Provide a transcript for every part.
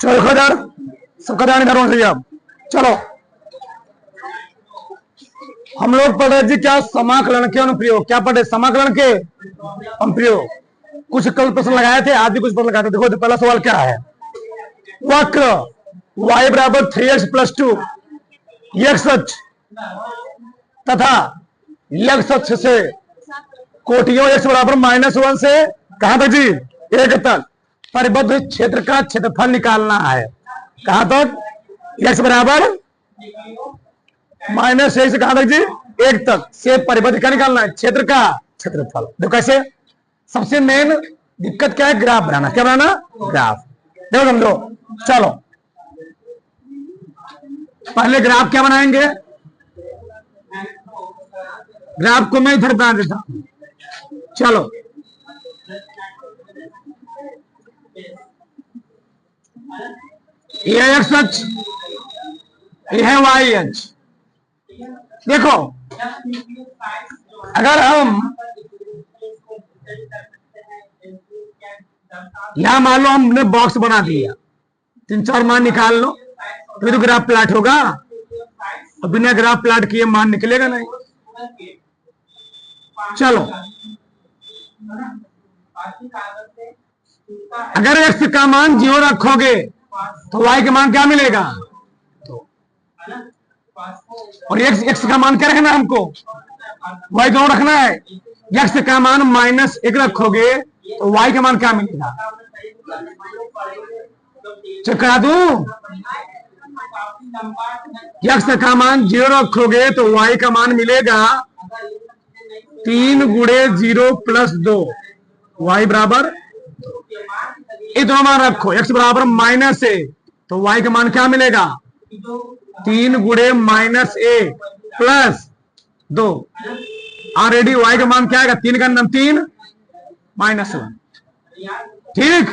चलो देखो इधर, सबका ध्यान इधर होना चाहिए। अब चलो हम लोग पढ़ रहे जी क्या, समाकलन के अनुप्रयोग। क्या पढ़े? समाकलन के अनुप्रयोग। कुछ कल प्रश्न लगाए थे, आज भी कुछ प्रश्न लगाए थे। देखो तो पहला सवाल क्या है, वक्र y बराबर 3x + 2 x अक्ष तथा x अक्ष से कोटियों x बराबर -1 से कहां तक जी? 1 तक परिबद्ध क्षेत्र का क्षेत्रफल निकालना है। कहां तक? x बराबर -1 से कहां तक जी? 1 तक से परिबद्ध क्या निकालना है? क्षेत्र का क्षेत्रफल। देखो कैसे, सबसे मेन दिक्कत क्या है? ग्राफ बनाना। क्या बनाना? ग्राफ। देखो समझो, चलो पहले ग्राफ क्या बनाएंगे? ग्राफ को मैं इधर बना देता हूं। चलो ये है x अक्ष, ये है y अक्ष। देखो अगर हम यहां मान लो हमने बॉक्स बना दिया, 3-4 मान निकाल लो, तो ग्राफ प्लॉट होगा, और बिना ग्राफ प्लॉट किए मान निकलेगा नहीं। चलो अगर x का मान 0 रखोगे तो y का मान क्या मिलेगा? तो और x का मान क्या रखना है हमको? y दोनों रखना है। x का मान -1 रखोगे तो y का मान क्या मिलेगा? चेक करा दूं, x का मान 0 रखोगे तो y का मान मिलेगा 3 × 0 + 2 y बराबर। ये दोनों मान रखो, x बराबर -a तो y का मान क्या मिलेगा? 3 × -a + 2। ऑलरेडी y का मान क्या आएगा? 3 का 3 -1। ठीक,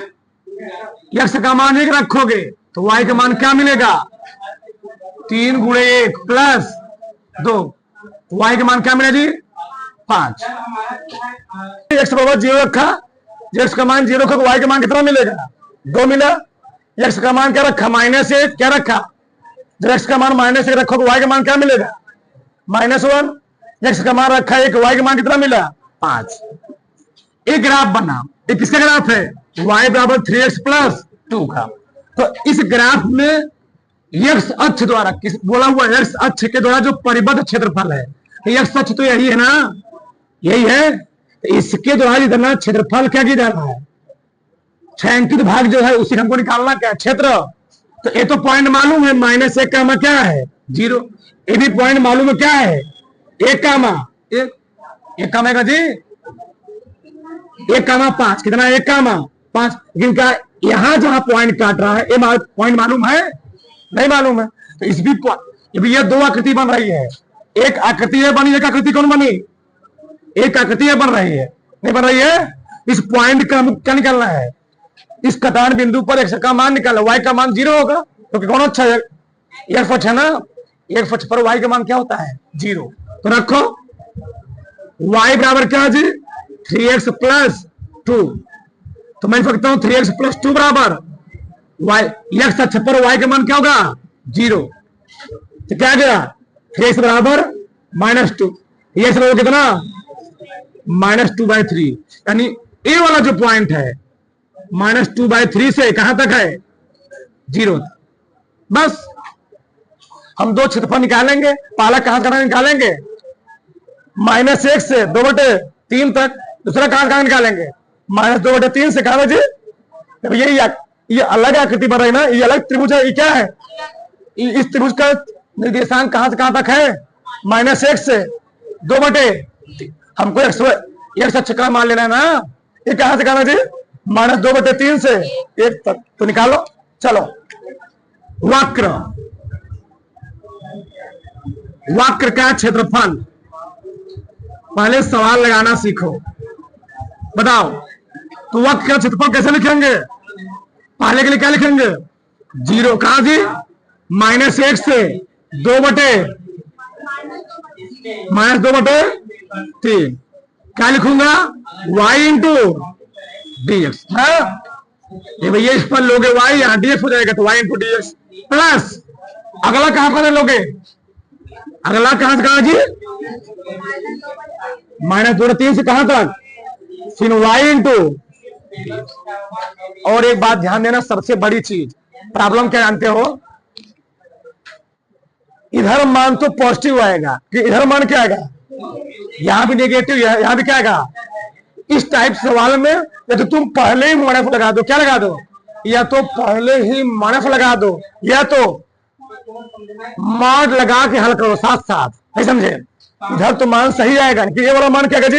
x का मान 1 रखोगे तो y का मान क्या मिलेगा? 3 × 1 + 2 y का मान क्या मिलेगा जी? 5। x बराबर 0 रखा, x का मान 0 रखा तो y का मान कितना मिलेगा? 2 मिला। x का मान क्या रखा? -1। क्या रखा? जब x का मान -1 रखो तो y का मान क्या मिलेगा? -1। x का मान रखा 1, y का मान कितना मिला? 5। एक ग्राफ बना, ये किसका ग्राफ है? y बराबर 3x + 2 का। तो इस ग्राफ में x अक्ष द्वारा किस बोला हुआ, x अक्ष के द्वारा जो परिबद्ध क्षेत्रफल है, x अक्ष तो यही है ना, यही है। तो इसके द्वारा इतना क्षेत्रफल क्या किया जाना है? छायांकित भाग जो है उसी हमको निकालना क्या? क्षेत्र। तो ये तो पॉइंट मालूम है, -1 का क्या है? 0। ये भी पॉइंट मालूम है, क्या है? 1 का जी 1, 5 कितना? 1, 5। लेकिन क्या यहां जहां पॉइंट काट रहा है ये पॉइंट मालूम है? नहीं मालूम है। तो इस भी ये 2 आकृति बन रही है। एक आकृति है बनी, एक आकृति कौन बनी? एक आकृति है बन रही है, नहीं बन रही है। इस पॉइंट का क्या निकालना है? इस कटान बिंदु पर x का मान निकालना, y का मान 0 होगा क्योंकि कौन अच्छा है? एक पक्ष है ना, एक पक्ष पर y का मान क्या होता है? 0। तो रखो y बराबर क्या है जी? 3x + 2। तो मैं लिखता हूं 3x + 2 बराबर y, x अक्ष पर y का मान क्या होगा? 0। तो क्या गया? 3x बराबर -2। ये सब कितना? -2/3। यानी ए वाला जो पॉइंट है -2/3 से कहां तक है? 0। बस हम 2 क्षेत्रफल निकालेंगे। पहला कहां निकालेंगे? -1 से 2/3 तक। दूसरा कहां निकालेंगे? -2/3 से कहां जी? ये अलग आकृति बन रही ना, ये अलग त्रिभुज है। ये क्या है? इस त्रिभुज का निर्देशांक कहां से कहां तक है? -1 से 2/3। हमको x अक्ष का मान लेना है ना, ये कहां से कहां जी? -2/3 से 1 तक। तो निकालो। चलो वक्र का क्षेत्रफल, पहले सवाल लगाना सीखो। बताओ तो वक्र का क्षेत्रफल कैसे लिखेंगे? पहले के लिए क्या लिखेंगे? 0 कहां जी? -1 से 2/3 क्या लिखूंगा? y × dx। ये भैया इस पर लोगे y, यहाँ dx हो जाएगा तो y इंटू dx प्लस अगला कहां पर लोगे, अगला कहां से कहां जी, -2 से कहां तक, फिर y इंटू। और एक बात ध्यान देना, सबसे बड़ी चीज प्रॉब्लम क्या जानते हो, इधर मान तो पॉजिटिव आएगा कि इधर मान क्या आएगा, यहां भी नेगेटिव, यहां भी क्या आएगा। इस टाइप सवाल में या तो तुम पहले ही माइनस लगा दो, क्या लगा दो, या तो पहले ही माइनस लगा दो या तो मॉड लगा के हल करो साथ साथ, नहीं समझे। इधर तो मान सही आएगा कि ये वाला मान क्या जी,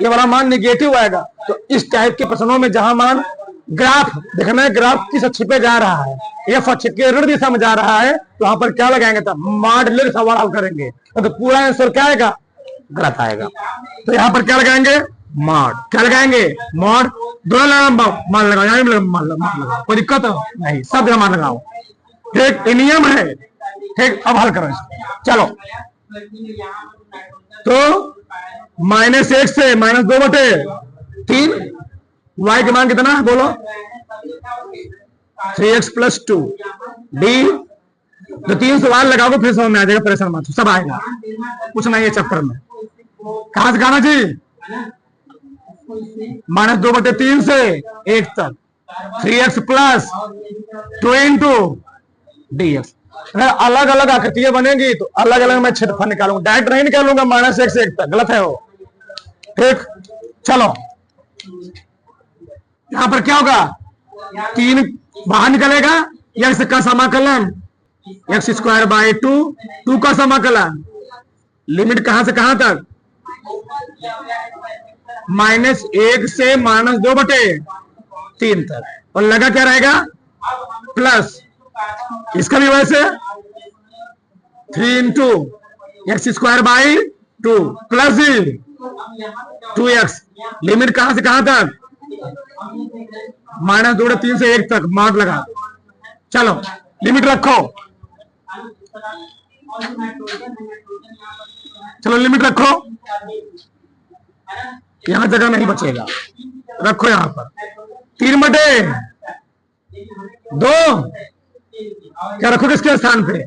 ये वाला मान निगेटिव आएगा। तो इस टाइप के प्रश्नों में जहां मान ग्राफ देखना है, ग्राफ किस अक्ष पे जा रहा है, एफ अक्ष के ऋण दिशा में जा रहा है, तो वहां पर क्या लगाएंगे, तब मॉडुलर सवाल हल करेंगे तो पूरा आंसर क्या आएगा, गलत आएगा। तो यहाँ पर क्या लगाएंगे, मॉड, क्या लगाएंगे, मॉड, दोनों लगाओ, मान लगाओ, यहाँ भी मान लगाओ, कोई दिक्कत नहीं, सब जगह मान लगाओ, ठीक, नियम है, ठीक। अब हल करो इसको, चलो। तो -1 से -2/3, y के मान कितना है बोलो, 3x + 2 d। तो 3 सवाल लगाओगे फिर समझ में आ जाएगा, परेशान मत, सब आएगा, कुछ नहीं है चक्कर में। कहां से गाना जी, -2/3 से 1 तक, 3x + 2 इंटू dx। अगर अलग अलग आकृतियां बनेंगी तो अलग अलग मैं क्षेत्रफल निकालूंगा, डायरेक्ट नहीं निकालूंगा, -1 से 1 तक, गलत है वो, ठीक। चलो यहां पर क्या होगा, 3 बाहर निकलेगा, x का समाकलन x² 2 का समाकलन, लिमिट कहां से कहां तक, -1 से -2/3 तक, और लगा क्या रहेगा, प्लस इसका भी वैसे 3 into x² 2 plus 2x, limit कहां से कहां तक, -2/3 से 1 तक, मॉड लगा। चलो लिमिट रखो, चलो लिमिट रखो, यहां जगह नहीं बचेगा, रखो यहां पर 3/2, क्या रखो किसके स्थान पे,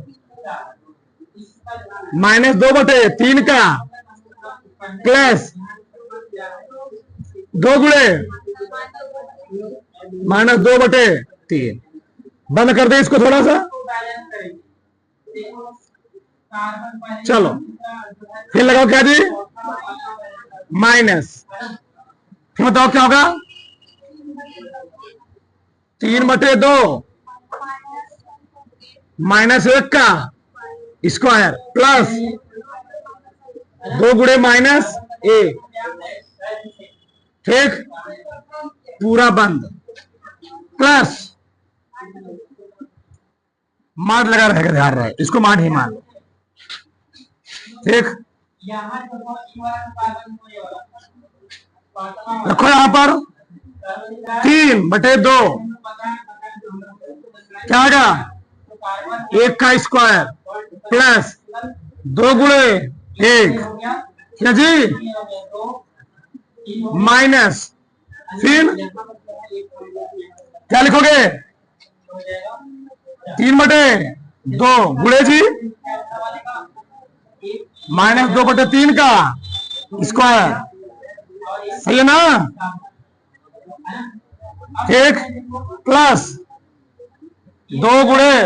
-2/3 का प्लस 2 गुणे -2/3, बंद कर दे इसको थोड़ा सा, चलो फिर लगाओ क्या जी, माइनस, फिर बताओ क्या होगा, 3/2 -1 का स्क्वायर प्लस 2 गुणे -1, ठीक, पूरा बंद, प्लस मार लगा रहेगा, ध्यान रहे, इसको मान ही मान लो, ठीक। रखो यहां पर 3/2, क्या होगा, 1 का स्क्वायर प्लस 2 गुणे 1, क्या जी, माइनस, फिर क्या लिखोगे, 3/2 गुणे जी -2/3 का स्क्वायर, सही है ना, ठीक, प्लस 2 गुणे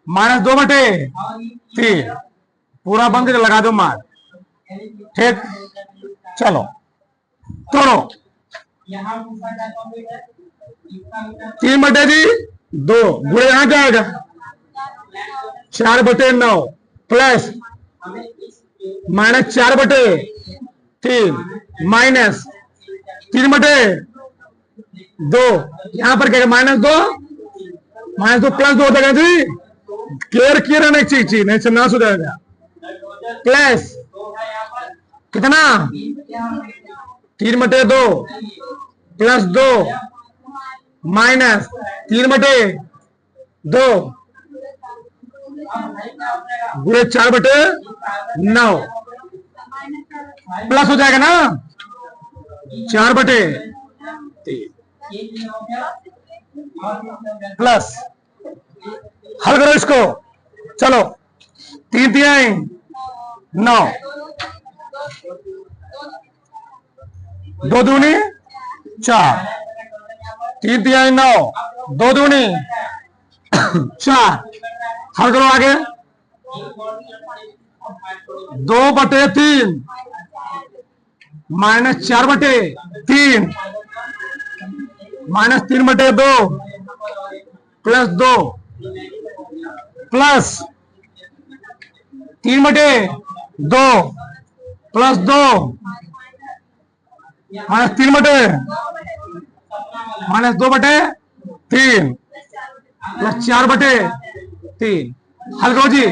-2/3, पूरा बंद करके लगा दो मार, ठीक। चलो तोड़ो, 3/2 गुणे यहां क्या आएगा, 4/9 प्लस -4/3 माइनस 3/2, यहां पर क्या -2 प्लस 2 हो जाएगा जी, क्लियर है ना, एक चीज नहीं से नाश हो जाएगा, प्लस कितना, 3/2 प्लस 2 माइनस 3/2 गुणे 4/9 प्लस हो जाएगा ना 4/3, प्लस, हल करो इसको, चलो 3 तिहाई 9, 2 दूनी 4, 3 तिहाई 9, 2 दूनी 4, हल करो आगे, 2/3 -4/3 -3/2 +2 प्लस 3/2 +2 -3/2 -2/3 +4/3, हल करो जी,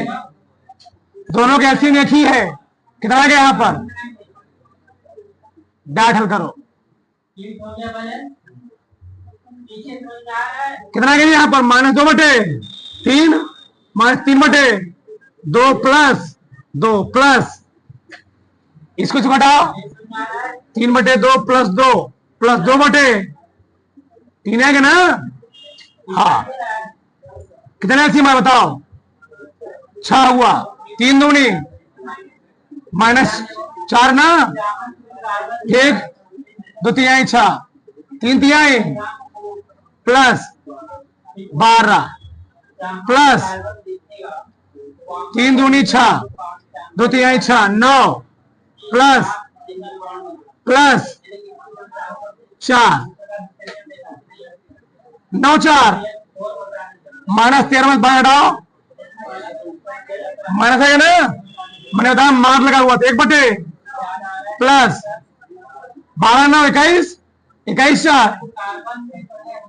दोनों की एलसीएम एक ही है, कितना आ गया यहां पर, डाट हल करो, कितना आ गया यहां पर, -2/3 -3/2 +2 प्लस, इसको घटाओ, 3/2 +2 +2/3 है ना, हाँ, कितना एलसीएम है बताओ, 6 हुआ, 3 दूनी -4 ना, 1 2 तिहाई 6, 3 तिहाई प्लस 12 प्लस 3 दूनी 6, 2 तिहाई 6 9 प्लस 4 9 4 -13 में 12 हटाओ, माइनस है ना, मैंने बताया मार लगा हुआ था, 1/, प्लस 12 9 21 21 4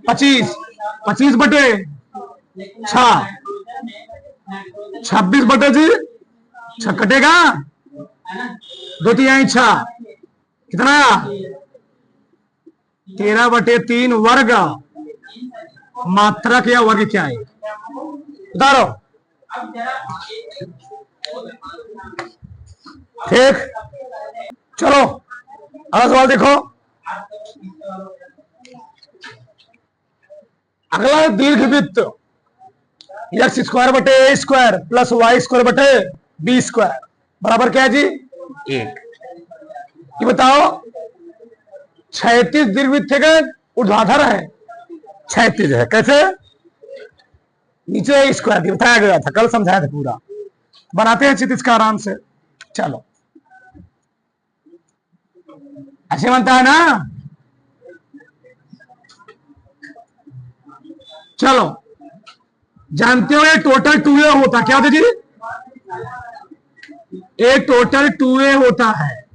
25 25/6 26 जी 6 कटेगा, 2 तिहाई 6 कितना 13/3 वर्ग, मात्रक या वर्ग क्या है उतारो, ठीक, चलो अगला सवाल देखो, अगला दीर्घवृत्त x² प्लस y² बराबर क्या है जी 1, ये बताओ क्षैतिज दीर्घवृत्त का ऊर्ध्वाधर है, क्षैतिज है, कैसे, नीचे स्क्वायर बताया गया था, कल समझाया था पूरा, बनाते हैं क्षितिज का आराम से, चलो ऐसे बनता है ना, चलो जानते हो ये टोटल 2a होता, क्या होता जी, ये टोटल 2a होता है,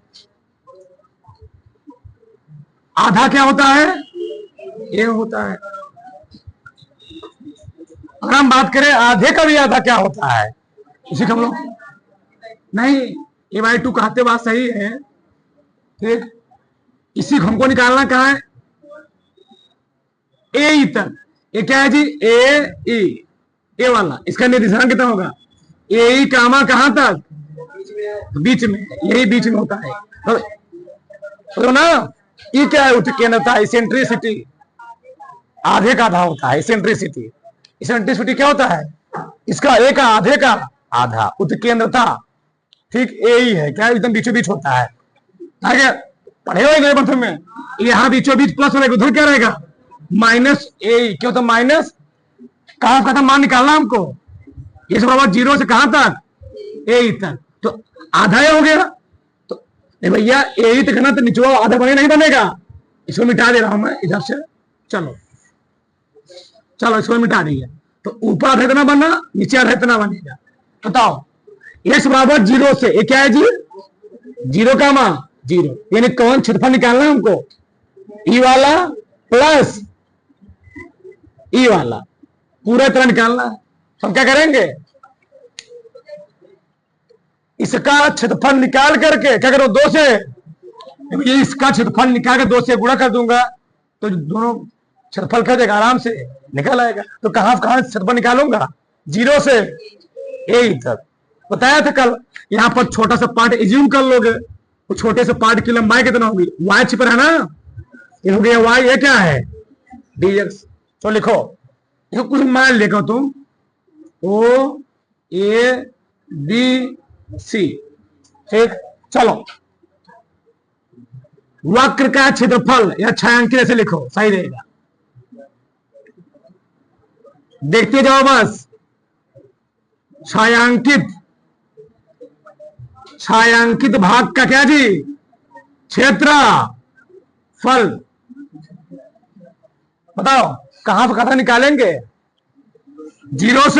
आधा क्या होता है, ये होता है, अगर हम बात करें आधे का भी आधा क्या होता है, इसी हम लोग नहीं, a/2 कहते बात सही है, ठीक, इसी को हमको निकालना कहा है, ए तक, ये क्या है जी ए वाला, इसका निर्देशांक कितना होगा, ए कामा कहां तक, बीच में, यही बीच में होता है, तो ना ये क्या है, उत्केंद्रता, इसेंट्रिसिटी, आधे का आधा होता है, इसेंट्रिसिटी, इसेंट्रिसिटी क्या होता है, इसका एक आधे का आधा, उत्केंद्रता, ठीक यही है, क्या एकदम बीचों बीच होता है, आगे पढ़े हुए प्रथम में, यहाँ बीचों बीच प्लस रहेगा, उधर क्या रहेगा माइनस ए, क्या होता माइनस, कहां का था मान निकालना हमको, ये सब बराबर 0 से कहां तक, ए तक, तो आधा हो गया, तो भैया ए तक ना, तो निचवा आधा बने नहीं बनेगा, इसको मिटा दे रहा हूं मैं इधर से, चलो चलो इसको मिटा दिया, तो ऊपर आधा इतना बनना, नीचे आधा इतना बनेगा, बताओ x बराबर 0 से, ये क्या है जी 0 का मान 0, यानी कौन क्षेत्रफल निकालना है हमको, ई वाला प्लस ई वाला, पूरा तरह निकालना है, तो हम क्या करेंगे, इसका क्षेत्रफल निकाल करके क्या करो 2 से, ये इसका क्षेत्रफल निकाल के 2 से गुणा कर दूंगा, तो दोनों क्षेत्रफल कर देगा, आराम से निकल आएगा, तो कहां क्षेत्रफल निकालूंगा 0 से ए तक, बताया था कल, यहां पर छोटा सा पार्ट एज्यूम कर लोगे, तो छोटे से पार्ट की लंबाई कितना होगी, y छिप रहा है ना, ये हो गया y, ये क्या है dx। तो लिखो, इसको कुछ मान लिखो तुम, ओ ए बी सी। ठीक, चलो वक्र का क्षेत्रफल या छायांकित ऐसे लिखो, सही रहेगा। देखते जाओ बस। छायांकित, छायांकित भाग का क्या जी? क्षेत्रफल। बताओ कहां से कहां निकालेंगे? जीरो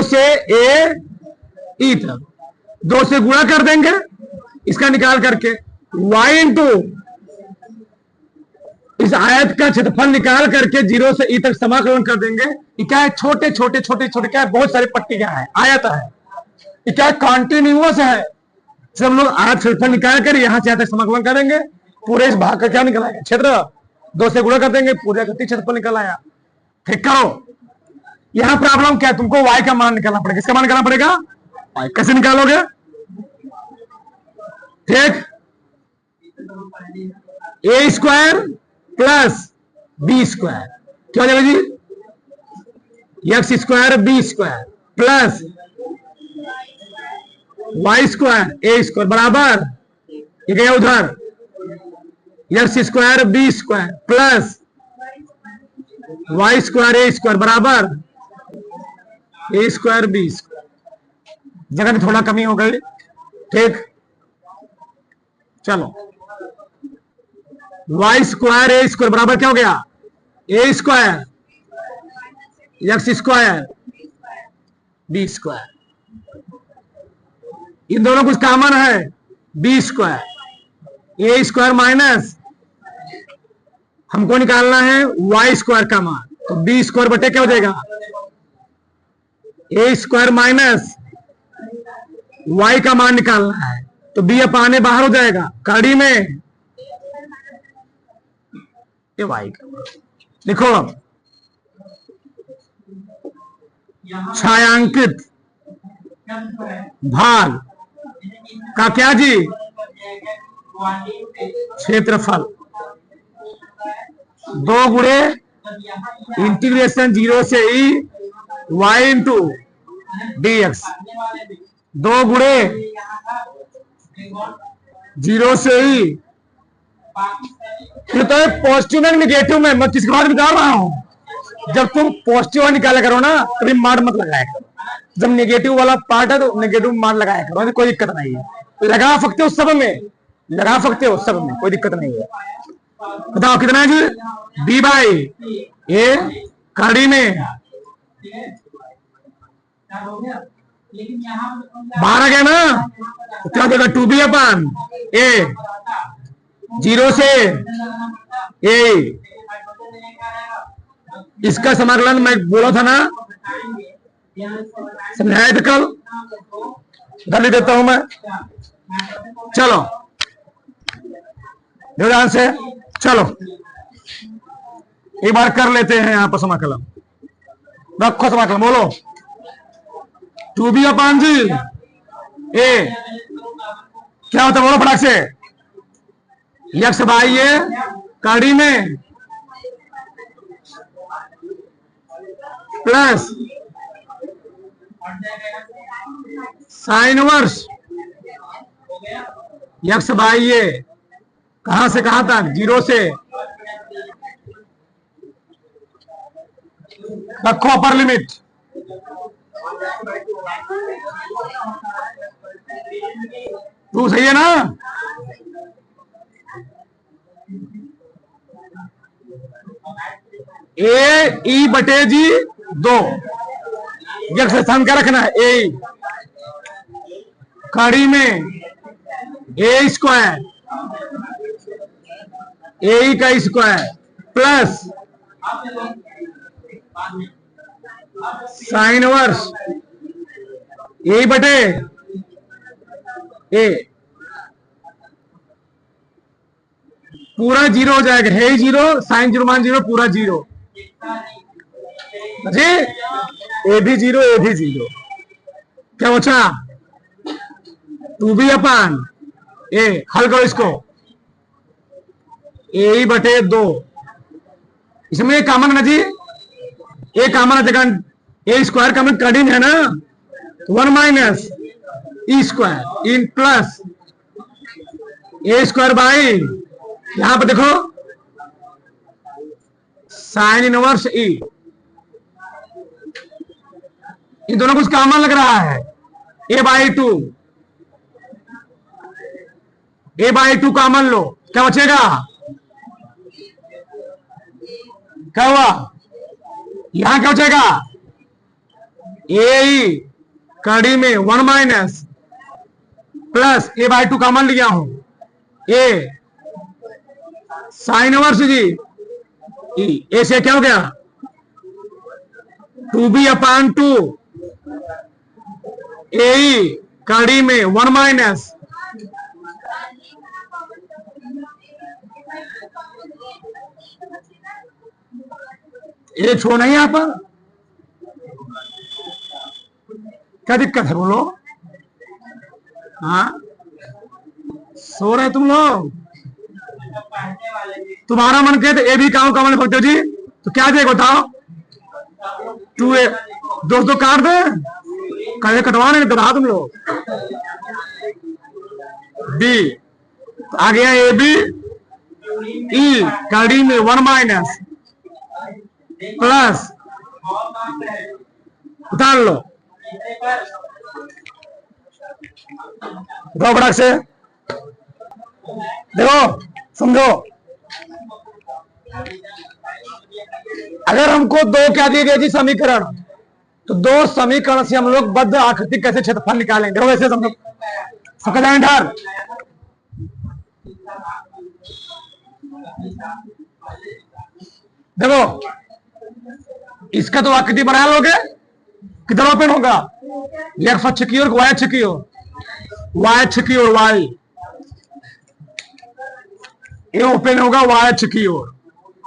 से ए ई तक 2 से गुणा कर देंगे इसका निकाल करके, y इंटू इस आयत का क्षेत्रफल निकाल करके 0 से ई तक समाकलन कर देंगे। ये क्या है? छोटे छोटे छोटे छोटे क्या है? बहुत सारी पट्टियां हैं, आयत है। ये क्या है? कॉन्टिन्यूअस है। सब लोग आयत क्षेत्रफल निकाल कर यहां से यहां तक समाकलन करेंगे, पूरे इस भाग का क्या निकल आएगा? क्षेत्र। 2 से गुणा कर देंगे, पूरे का क्षेत्रफल निकल आया। ठीक करो। यहां प्रॉब्लम क्या है? तुमको y का मान निकालना पड़ेगा। किसका मान निकालना पड़ेगा? y। कैसे निकालोगे? ठीक, A square plus B square क्या हो जाएगा जी? X square B square plus Y square A square बराबर, ये गया उधर, X square B square plus Y square A square बराबर ए स्क्वायर बी स्क्वायर। जगह में थोड़ा कमी हो गई। ठीक, चलो वाई स्क्वायर ए स्क्वायर बराबर क्या हो गया? A square X square B square. इन दोनों कुछ कॉमन है, B square. A square minus हमको निकालना है वाई स्क्वायर का मान, तो बी स्क्वायर बटे क्या हो जाएगा? ए स्क्वायर माइनस वाई का मान निकालना है, तो बी अपाने बाहर हो जाएगा, कड़ी में ये वाई का। लिखो अब, छायांकित भाग का क्या जी? क्षेत्रफल। 2 गुणे इंटीग्रेशन 0 से e y into d x. 2 गुणे 0 से ई, ये तो पॉजिटिव है निगेटिव में, मैं किसके बाद निकाल रहा हूं। जब तुम पॉजिटिव निकाला करो ना, कभी मार मत लगाया करो। जब नेगेटिव वाला पार्ट है तो नेगेटिव मार लगाया करो, कोई दिक्कत नहीं है। लगा सकते हो सब में, लगा सकते हो सब में, कोई दिक्कत नहीं है। बताओ कितना है जी? बी बाई ए कड़ी में 12 गया ना, तो क्या देगा? 2b अपन ए 0 से ए। इसका समाकलन मैं बोला था ना, समझाया था कल, डाल देता हूं मैं। चलो ध्यान से, चलो एक बार कर लेते हैं यहां पर समाकलन। रखो समाकलन, बोलो 2b अपान जी ए क्या होता है? बोलो फटाक से। यक्स बाई ए कड़ी में प्लस साइन वर्स यक्स बाई ए, कहां से कहां तक? 0 से। रखो अपर लिमिट, तू सही है ना? ए ई बटे जी 2, यक्स स्थान क्या रखना है? ए कड़ी में ए स्क्वायर ए का स्क्वायर प्लस साइन वर्स ए बटे ए, पूरा 0 हो जाएगा। है 0, साइन 0 मान 0, पूरा 0 जी। ए भी 0 ए भी 0, क्या बचा? 2b अपान ए। हल करो इसको, ए बटे 2 इसमें एक कॉमन है ना जी, एक कॉमन है, जगह ए स्क्वायर कॉमन कड़ी है ना, 1 minus E square in plus A square by, यहां पर देखो साइन इनवर्स ई, इन दोनों कुछ कॉमन लग रहा है, ए बाई टू कॉमन लो, क्या बचेगा, क्या हुआ, यहां क्या बचेगा, ए कड़ी में 1 minus plus A by two common लिया हूं, ए साइन इनवर्स जी ई, ए से क्या हो गया 2b/2 ए कड़ी में 1 माइनस ये छोड़ना है यहां पर, क्या दिक्कत है बोलो, हाँ सो रहे तुम लोग, तुम्हारा मन कहते ए भी काम कॉमन रखते हो जी, तो क्या देगा बताओ, 2a दोस्तों काट दे, कहे कटवाने कटा तुम लोग, बी तो आ गया ए बी ई कड़ी में 1 माइनस प्लस, उतार लो दो बड़ा से, देखो समझो, अगर हमको दो क्या दिए गए जी समीकरण, तो दो समीकरण से हम लोग बद्ध आकृति कैसे क्षेत्रफल निकालेंगे, देखो वैसे हम लोग सबका ध्यान ढाल, देखो इसका तो आकृति बना लोगे, किधर ओपन होगा, एक्स अक्ष की ओर, वाई अक्ष की ओर, वाई अक्ष की ओर, वाई ये ओपन होगा वाई अक्ष की ओर,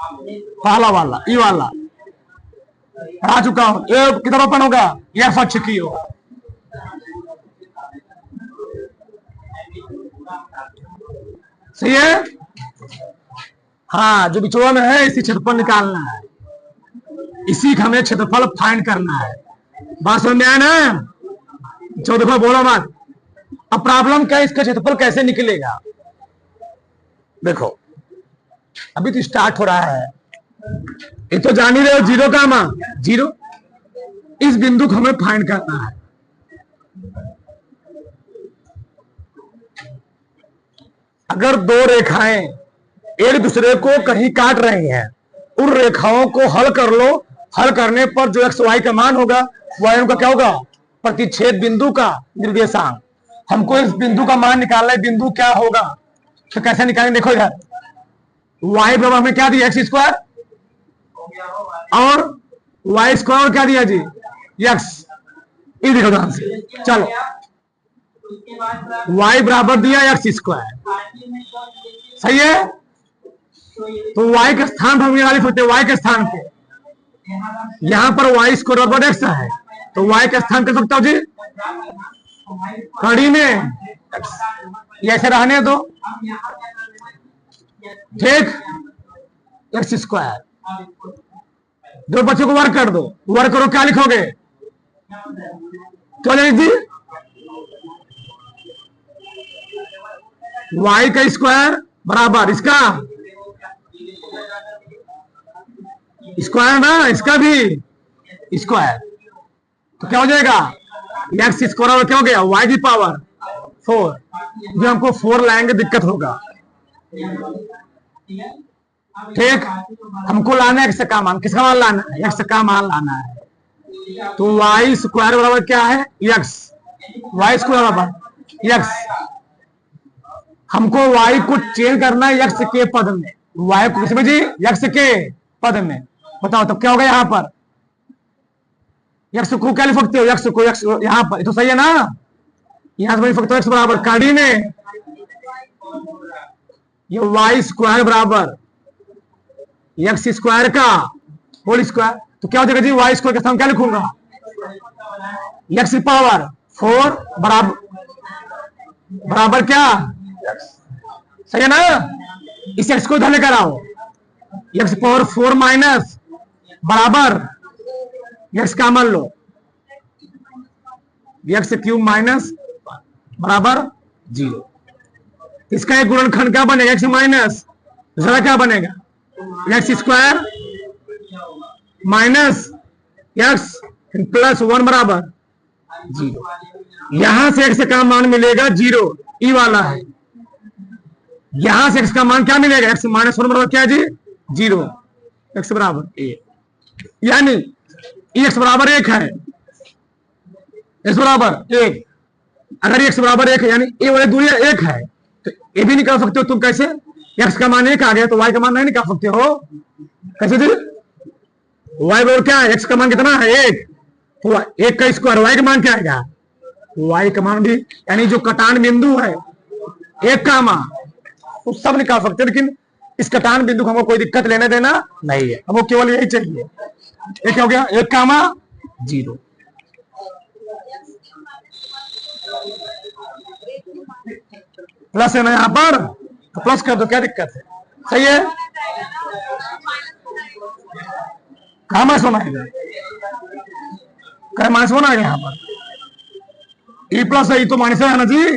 पहला वाला ई वाला आ चुका हूं, ये किधर ओपन होगा, एक्स अक्ष की ओर, सही है, हाँ जो बिचौड़ा में है इसी क्षेत्रफल निकालना है, इसी का हमें क्षेत्रफल फाइंड करना है, बात समझ में आया ना, जो देखो बोलो मत, अब प्रॉब्लम क्या है, इसका क्षेत्रफल कैसे निकलेगा, देखो अभी तो स्टार्ट हो रहा है, ये तो जान ही रहे हो, जीरो का मान जीरो, इस बिंदु को हमें फाइंड करना है, अगर दो रेखाएं एक दूसरे को कहीं काट रही हैं, उन रेखाओं को हल कर लो, हल करने पर जो एक्स वाई का मान होगा वह उनका क्या होगा, प्रतिच्छेद बिंदु का निर्देशांक, हमको इस बिंदु का मान निकालना है, बिंदु क्या होगा, तो कैसे निकालेंगे, देखो इधर वाई बराबर हमें क्या दिया, एक्स स्क्वायर और वाई स्क्वायर क्या दिया जी, एक्स, ये देखो ध्यान से, चलो वाई बराबर दिया एक्स स्क्वायर, सही है, तो वाई के स्थान पर वाली होते वाई के स्थान पे, यहां पर वाई स्क्वायर बराबर एक्स है, तो वाई के स्थान कर सकता हूं जी कड़ी में, ये ऐसे रहने दो, ठीक, एक्स स्क्वायर, दो बच्चों को वर्क कर दो, वर्क करो, क्या लिखोगे, तो जी वाई का स्क्वायर बराबर इसका स्क्वायर ना, इसका भी स्क्वायर, तो क्या हो जाएगा, एक्स स्क्वायर क्या हो गया, वाई की पावर 4, जो हमको 4 लाएंगे दिक्कत होगा, ठीक, हमको लाना है एक्स का मान, किसका मान लाना है, एक्स का मान लाना है, तो वाई स्क्वायर बराबर क्या है, एक्स, वाई स्क्वायर बराबर एक्स, हमको वाई को चेंज करना है एक्स के पद में, वाई को किसमें जी, एक्स के पद में, बताओ तब क्या होगा, यहां पर एक्स को क्या लिख सकते हो, एक्स को एक्स यहां पर, तो सही है ना, यहां से लिख सकते हो एक्स बराबर कड़ी में ये वाई स्क्वायर बराबर एक्स स्क्वायर का होल स्क्वायर, तो क्या हो जाएगा जी, वाई स्क्वायर के साथ क्या लिखूंगा, एक्स की पावर 4 बराबर क्या, सही है ना, इस एक्स को इधर लेकर आओ, एक्स पावर 4 माइनस बराबर एक्स का मान लो एक्स क्यूब माइनस बराबर 0। इसका एक गुणनखंड क्या बनेगा? एक्स माइनस जरा क्या बनेगा? X square minus x plus 1 बराबर 0। यहां से एक्स का मान मिलेगा 0, ई वाला है। यहां से एक्स का मान क्या मिलेगा? एक्स माइनस 1 बराबर क्या जी? 0। एक्स बराबर 1, यानी एक्स बराबर 1 है। एक्स बराबर 1, अगर एक्स बराबर 1 है यानी ए वाली दूरी 1 है, तो ये भी निकाल सकते हो तुम। कैसे? एक्स का मान 1 आ गया तो वाई का मान नहीं निकाल सकते हो। कैसे जी? वाई बराबर क्या है? एक्स का मान कितना है? 1, तो 1 का स्क्वायर, वाई का मान क्या आएगा? वाई का मान भी, यानी जो कटान बिंदु है 1 का मान, वो सब निकाल सकते हैं, लेकिन इस कटान बिंदु को हमको कोई दिक्कत लेने देना नहीं है, हमको केवल यही चाहिए। एक क्या हो गया? 1 का मान 0। प्लस है ना यहाँ पर, तो प्लस कर दो, क्या दिक्कत है? सही है। कहा माइनस होना है? क्या माइनस होना है यहाँ पर? ई प्लस है, ई तो माइनस है ना जी।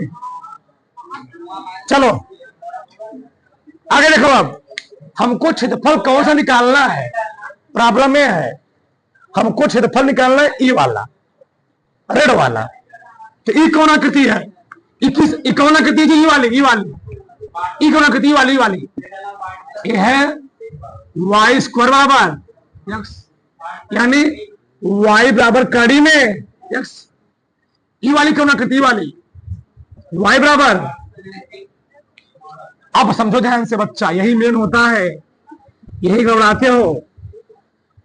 चलो आगे देखो। अब हमको क्षेत्रफल कौन सा निकालना है? प्रॉब्लम में है हमको क्षेत्रफल निकालना है ई वाला, रेड वाला। तो ई कौन आकृति है? ई कौन आकृति है? ई वाली, ई वाली। ई कौन आकृति? वाली, वाली। ये है वाई स्क्वायर बराबर एक्स, यानी वाई बराबर कड़ी में एक्स। ई वाली कौन आकृति? वाली वाई बराबर। अब समझो ध्यान से बच्चा, यही मेन होता है, यही घबराते हो।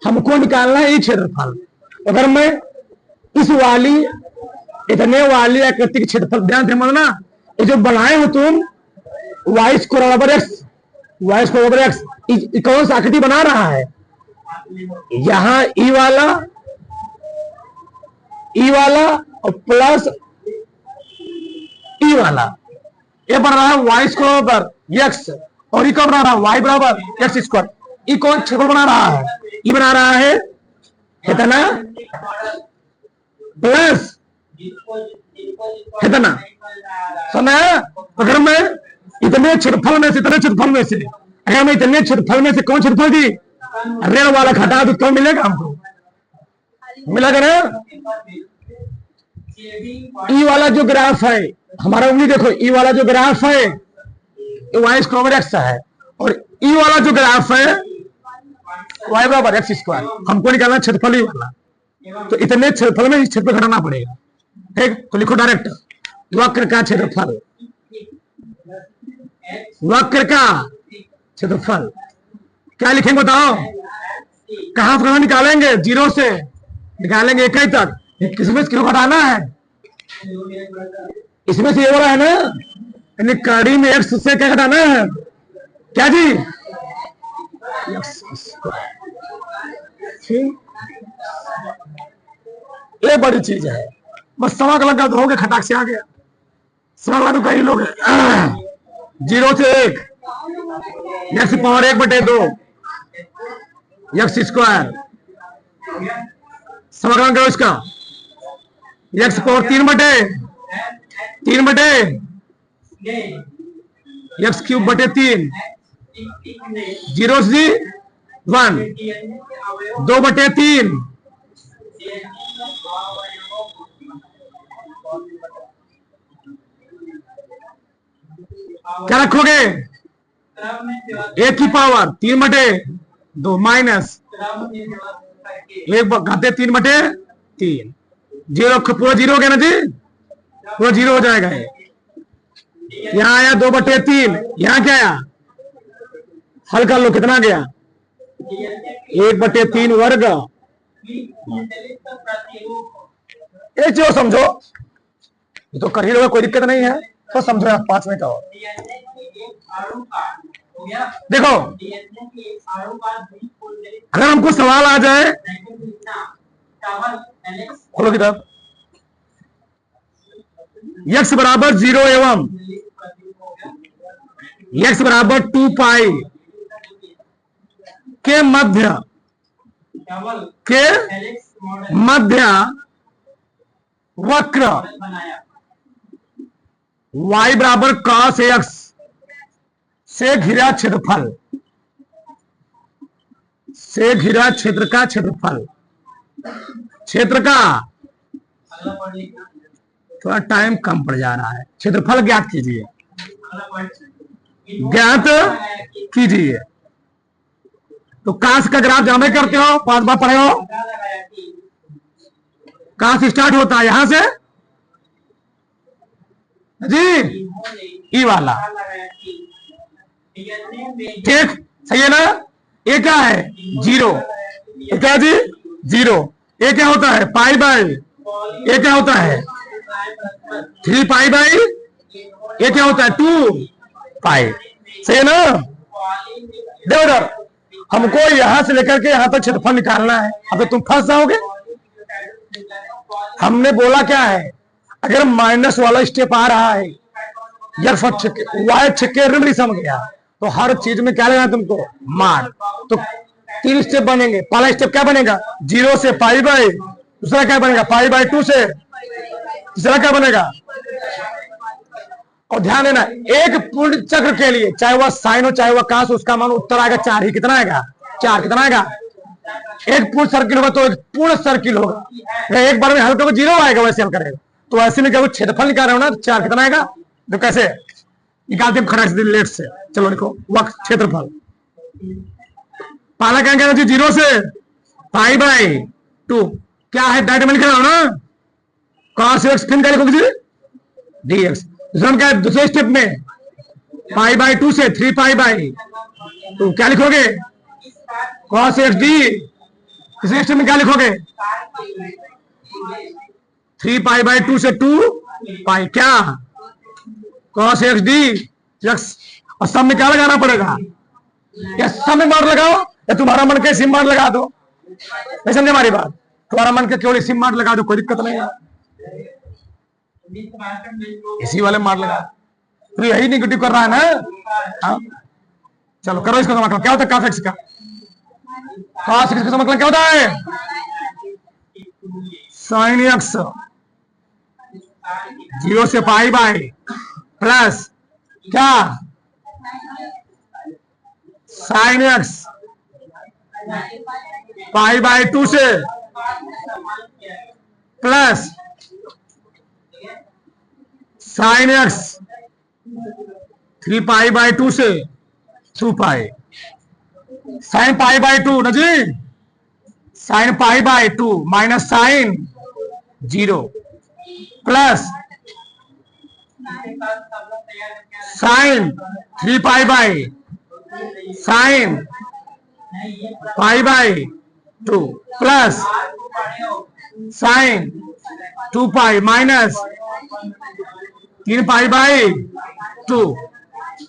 हमको निकालना है ये क्षेत्रफल। अगर मैं इस वाली, इतने वाली आकृति के क्षेत्रफल, ध्यान से समझना, ये जो बनाए हो तुम वाई स्क्वायर बराबर एक्स, वाई स्क्वायर बराबर एक्स, कौन सा आकृति बना रहा है? यहां ई वाला और प्लस ई वाला, ये बन रहा है वाई स्क्वायर बराबर एक्स, और ये कौन बना रहा है? वाई बराबर एक्स स्क्वायर। ये कौन क्षेत्रफल बना रहा है? ये बना रहा है इतना प्लस इतना। सुना? अगर मैं इतने क्षेत्रफल में से, इतने क्षेत्रफल में से, अगर मैं इतने क्षेत्रफल में से कौन क्षेत्रफल दी रेड वाला घटा तो कौन मिलेगा? हमको मिलेगा ना। ई वाला जो ग्राफ है हमारा, उंगली देखो, ई वाला जो ग्राफ है वाई स्क्वायर एक्स है, और ई वाला जो ग्राफ है वाई बराबर एक्स स्क्वायर। हमको निकालना क्षेत्रफल ई वाला, तो इतने क्षेत्रफल में इस क्षेत्रफल घटाना पड़ेगा। ठीक, तो लिखो डायरेक्ट वक्र का क्षेत्रफल, वक्र का क्षेत्रफल क्या लिखेंगे बताओ? कहां से निकालेंगे? 0 से निकालेंगे 1 तक। किसमें क्यों घटाना है? इसमें से ये वाला है ना, यानी कड़ी में एक्स से क्या घटाना है? क्या जी? ये बड़ी चीज है। बस सवा का लगा धोगे, खटाक से आ गया। सवा का कई लोग 0 से 1, एक्स पावर 1/2 एक्स स्क्वायर, समाकलन करो इसका। एक्स पावर 3/3 एक्स क्यूब बटे 3, 0 से 1, 2/3 क्या रखोगे? 1 की पावर 3/2 माइनस 1/3/3, 0 पूरा 0 हो गया ना जी, पूरा 0 हो जाएगा। यहाँ आया 2/3, यहाँ क्या आया? हल कर लो, कितना गया? 1/3 वर्ग। ये जो समझो, ये तो कर ही लोगे, कोई दिक्कत नहीं है, तो समझो आप 5 में कहो। देखो अगर हमको सवाल आ जाए, खोलो किताब, x बराबर 0 एवं x बराबर 2 पाई के मध्य वक्र y बराबर cos x से घिरा क्षेत्रफल, से घिरा क्षेत्र का क्षेत्रफल, क्षेत्र का थोड़ा टाइम कम पड़ जा रहा है, क्षेत्रफल ज्ञात कीजिए, ज्ञात कीजिए। तो काश का ग्राफ जहाँ करते हो 5 बार पढ़े हो, कहां से स्टार्ट होता है? यहां से जी, ई वाला, ठीक सही है ना? ये क्या है? 0, ये क्या जी? 0। ये क्या होता है? पाई बाई, ये क्या होता है? 3 पाई बाई, ये क्या होता है? 2 पाई, सही है ना? देखो इधर, हमको यहां से लेकर के यहां तक क्षेत्रफल निकालना है। अब तुम फंस जाओगे। हमने बोला क्या है? अगर माइनस वाला स्टेप आ रहा है या वाई छिक्के नहीं समझ गया तो हर चीज में क्या लेना तुमको? मान। तो 3 स्टेप बनेंगे। पहला स्टेप क्या बनेगा? 0 से पाई बाई, दूसरा क्या बनेगा? पाई बाई 2 से, तीसरा क्या बनेगा? और ध्यान देना, एक पूर्ण चक्र के लिए चाहे वह साइन हो चाहे वह काश, उसका मान उत्तर आएगा 4 ही। कितना आएगा? 4। कितना आएगा? एक पूर्ण सर्किल होगा तो एक पूर्ण सर्किल होगा। एक बार में हल करोगे 0 आएगा, वैसे हल करेगा। तो ऐसे में क्या क्षेत्रफल निकाल रहे हो ना, 4 कितना आएगा? तो कैसे निकालते हैं? खड़ा लेट से। चलो लिखो वक्त क्षेत्रफल। पहला क्या कहना चाहिए? 0 से पाई बाई 2 क्या है? डायरेक्ट में लिख रहा हो ना, cos x। फिर क्या लिखोगे? dx। क्या है? दूसरे स्टेप में पाई बाई 2 से 3 पाई बाई 2 क्या लिखोगे? cos x d। तीसरे स्टेप में क्या लिखोगे? 3 पाई बाई 2 से 2 पाई क्या? cos x d x। और सब में क्या लगाना पड़ेगा? या सब में मार लगाओ या तुम्हारा मन के सिम मार लगा दो। नहीं समझे हमारी बात? तुम्हारा मन के केवल सिम मार लगा दो, कोई दिक्कत नहीं है। इसी वाले मार लगा तो यही निगेटिव कर रहा है ना। हाँ चलो करो इसका मतलब क्या होता है? cos x का, cos x का मतलब क्या होता है? sin x 0 से पाई बाई प्लस क्या? sin x पाई बाई 2 से plus sin x 3 pi by 2 से 2 पाई। sin पाई बाई 2 ना जी, sin pi by 2 minus sin 0 plus sin 3 pi by sin pi by 2 plus sin 2 pi minus 3 pi by 2।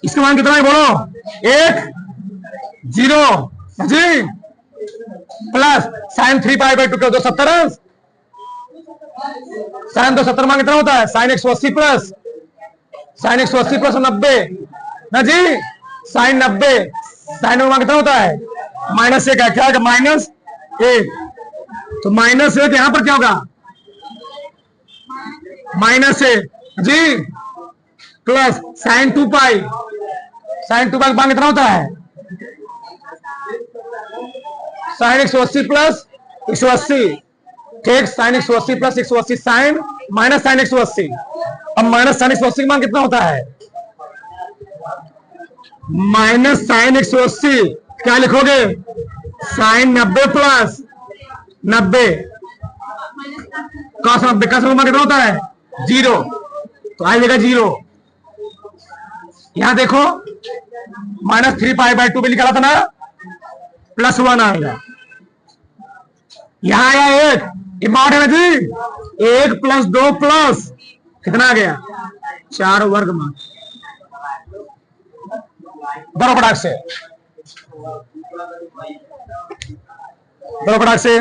इसका मान कितना है बोलो? 1 0 जी plus sin 3 pi by 2 का 270। sin 270 मान कितना होता है? sin 180 प्लस sin 180 प्लस 90 ना जी, sin 90। sin मान कितना होता है? माइनस 1 है। क्या होगा? माइनस 1। तो माइनस 1 यहां पर क्या होगा? माइनस 1 जी प्लस sin 2 पाई, sin 2 पाई मान कितना होता है? sin 180 प्लस 180, ठीक। sin 180 plus 180 sin minus sin 180। अब माइनस sin 180 मान कितना होता है? माइनस sin 180 क्या लिखोगे? sin 90 प्लस 90 cos 90 का मान कितना होता है? 0। तो आएगा 0। यहां देखो माइनस 3 पाई बाई 2 भी निकाला था ना, प्लस 1 आएगा। यहां आया 1, इमाउंट है ना जी, 1 प्लस 2 प्लस कितना आ गया? 4 वर्ग मान। बड़ो पटाख से